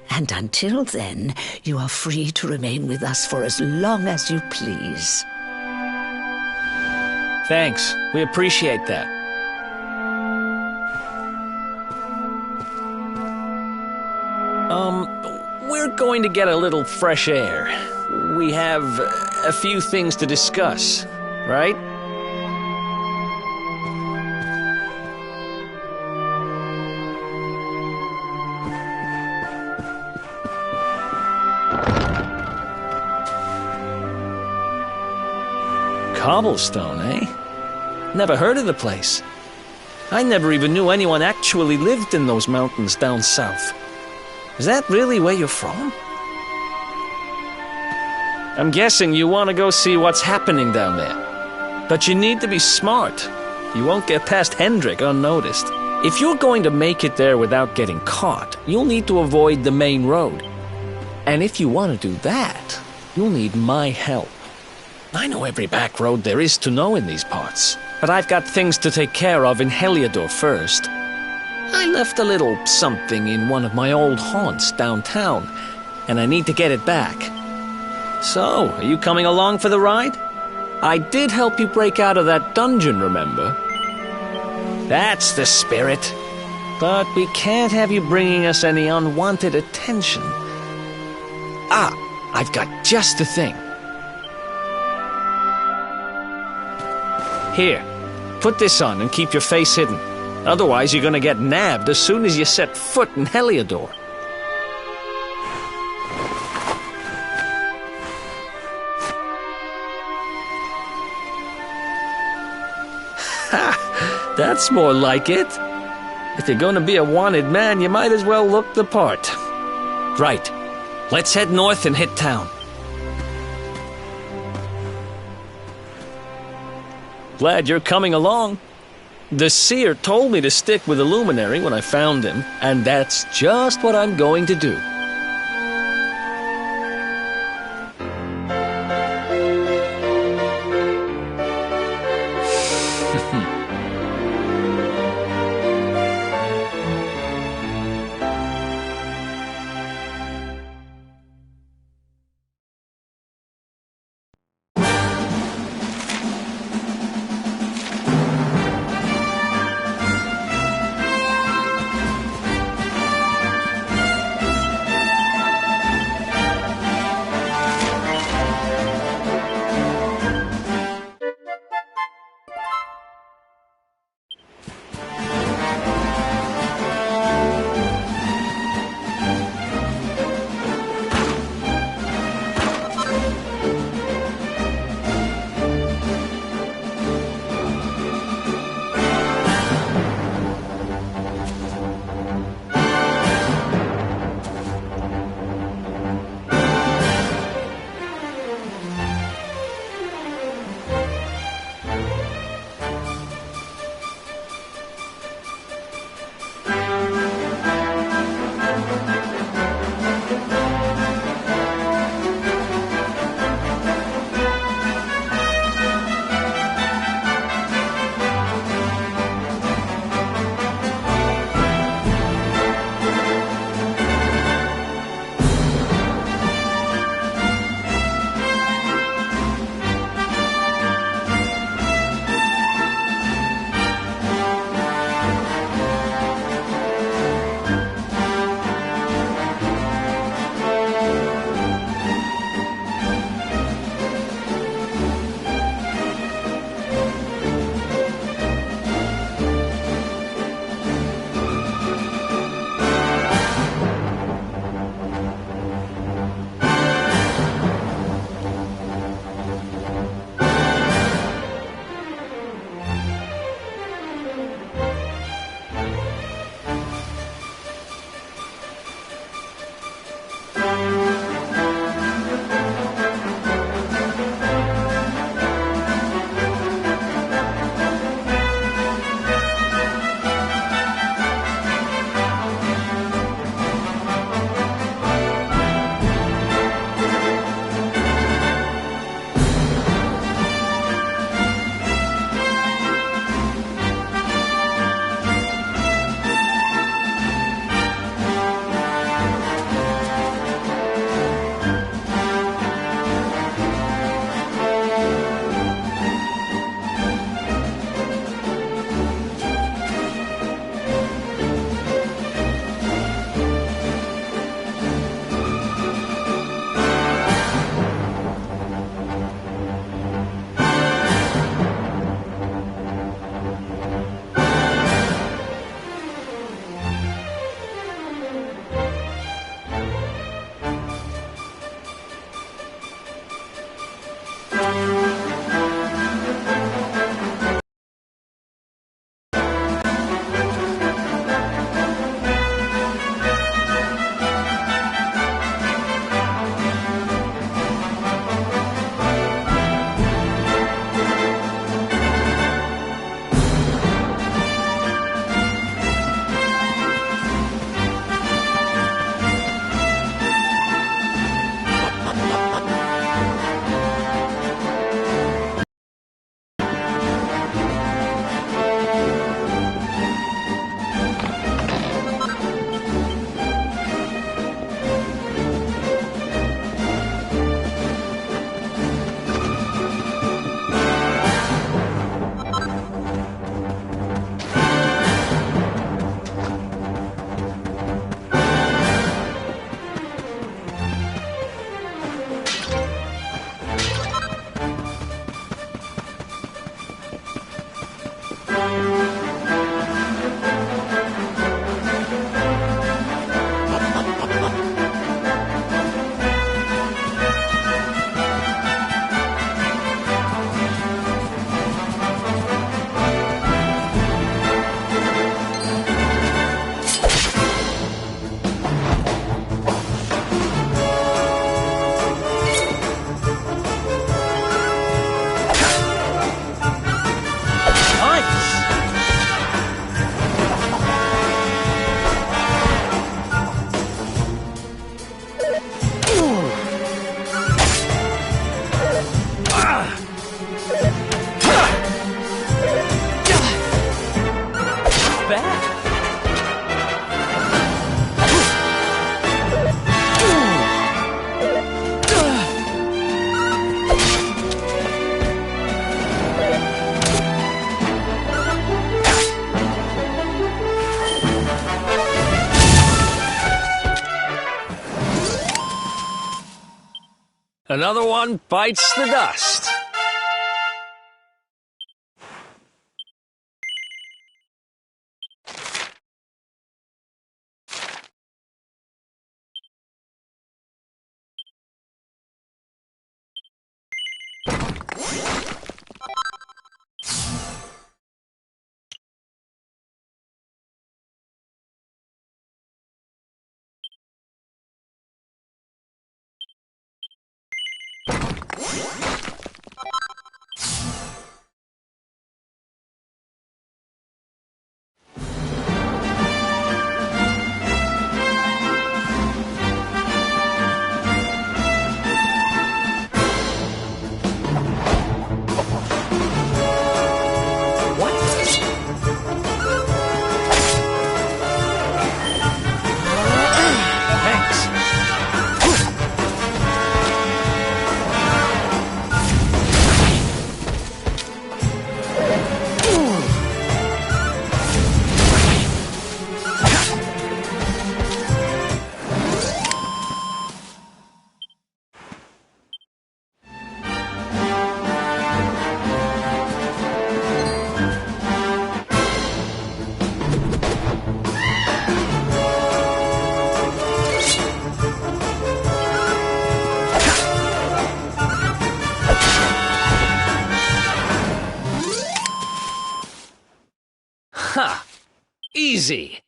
And until then, you are free to remain with us for as long as you please. Thanks. We appreciate that. We're going to get a little fresh air. We have a few things to discuss, right? Cobblestone, eh? Never heard of the place. I never even knew anyone actually lived in those mountains down south. Is that really where you're from? I'm guessing you want to go see what's happening down there. But you need to be smart. You won't get past Hendrik unnoticed. If you're going to make it there without getting caught, you'll need to avoid the main road. And if you want to do that, you'll need my help. I know every back road there is to know in these parts, but I've got things to take care of in Heliodor first. I left a little something in one of my old haunts downtown, and I need to get it back. So, are you coming along for the ride? I did help you break out of that dungeon, remember? That's the spirit. But we can't have you bringing us any unwanted attention. Ah, I've got just the thing. Here, put this on and keep your face hidden. Otherwise, you're gonna get nabbed as soon as you set foot in Heliodor. Ha! That's more like it. If you're gonna be a wanted man, you might as well look the part. Right. Let's head north and hit town. Glad you're coming along. The seer told me to stick with the luminary when I found him, and that's just what I'm going to do. Another one bites the dust. Ha! Easy!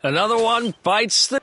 Another one bites the...